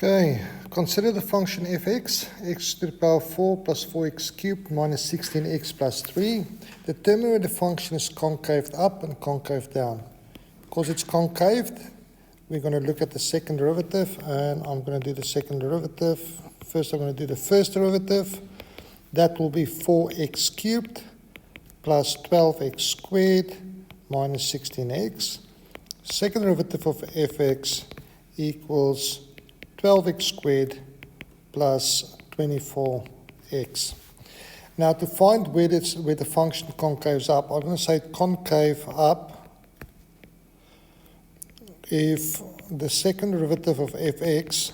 Okay, consider the function fx, x to the power 4 plus 4x cubed minus 16x plus 3. Determine whether the function is concaved up and concave down. Because it's concaved, we're going to look at the second derivative, and I'm going to do the second derivative. First, I'm going to do the first derivative. That will be 4x cubed plus 12x squared minus 16x. Second derivative of fx equals 12x squared plus 24x. Now to find where the function concaves up, I'm going to say concave up if the second derivative of fx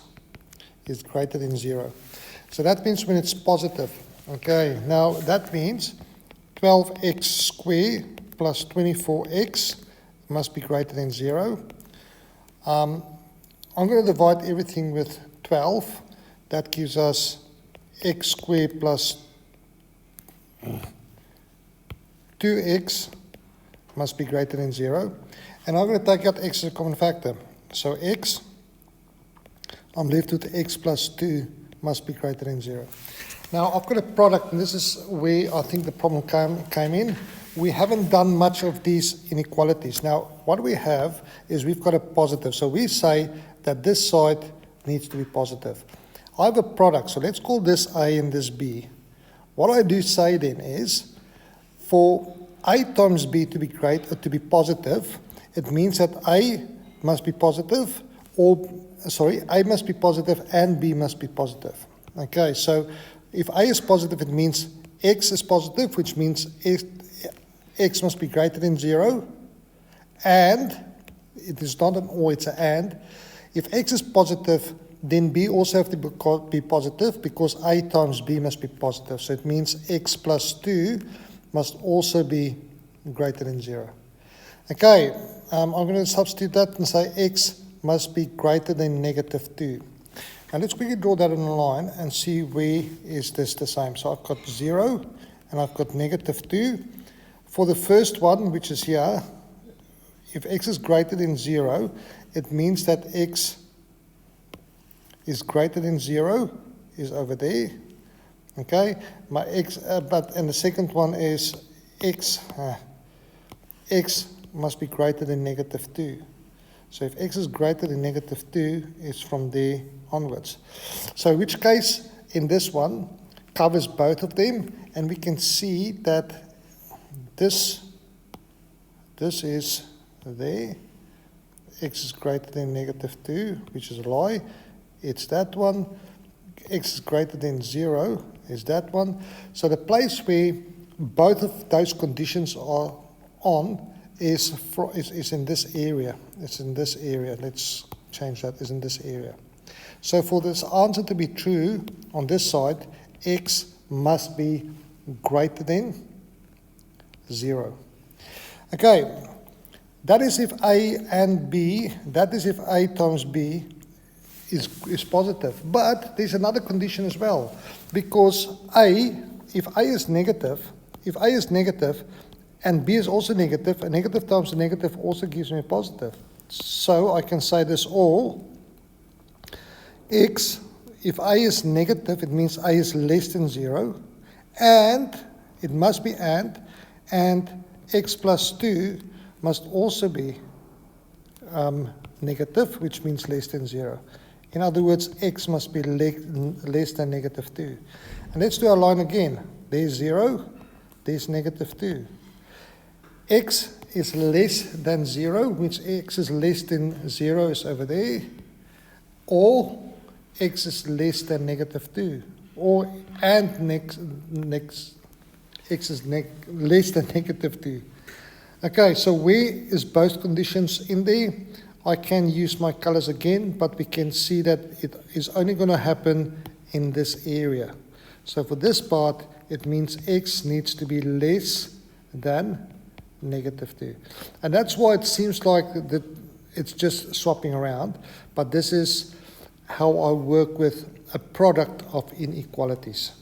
is greater than 0. So that means when it's positive. Okay, now that means 12x squared plus 24x must be greater than 0. I'm going to divide everything with 12. That gives us x squared plus 2x must be greater than 0. And I'm going to take out x as a common factor. So x, I'm left with x plus 2 must be greater than 0. Now I've got a product, and this is where I think the problem came in. We haven't done much of these inequalities. Now what we have is we've got a positive. So we say that this side needs to be positive. I have a product, so let's call this A and this B. What I do say then is, for A times B to be positive, it means that A must be positive, A must be positive and B must be positive. Okay, so if A is positive, it means X is positive, which means X must be greater than 0, and it is not an or, it's an and. If X is positive, then B also have to be positive, because A times B must be positive. So it means X plus 2 must also be greater than 0. Okay, I'm going to substitute that and say X must be greater than negative 2. Now let's quickly draw that on a line and see where is this the same. So I've got 0 and I've got negative 2. For the first one, which is here, if X is greater than 0, it means that X is greater than 0 is over there. Okay, my X, and the second one is X must be greater than negative 2. So if X is greater than negative 2, it's from there onwards. So which case in this one covers both of them, and we can see that this is there. X is greater than negative 2, which is a lie. It's that one. X is greater than 0 is that one. So the place where both of those conditions are on is in this area. It's in this area. Let's change that. It's in this area. So for this answer to be true on this side, X must be greater than 0. Okay. That is if A and B, that is if A times B is positive. But there's another condition as well. Because if A is negative and B is also negative, a negative times a negative also gives me a positive. So I can say this all. X, if A is negative, it means A is less than 0. And it must be and X plus 2 must also be negative, which means less than 0. In other words, X must be less than negative 2. And let's do our line again. There's 0, there's negative 2. X is less than 0, which X is less than 0 is over there. Or X is less than negative 2. X is less than negative 2. Okay, so where is both conditions in there? I can use my colors again, but we can see that it is only going to happen in this area. So for this part, it means X needs to be less than negative 2. And that's why it seems like that it's just swapping around, but this is how I work with a product of inequalities.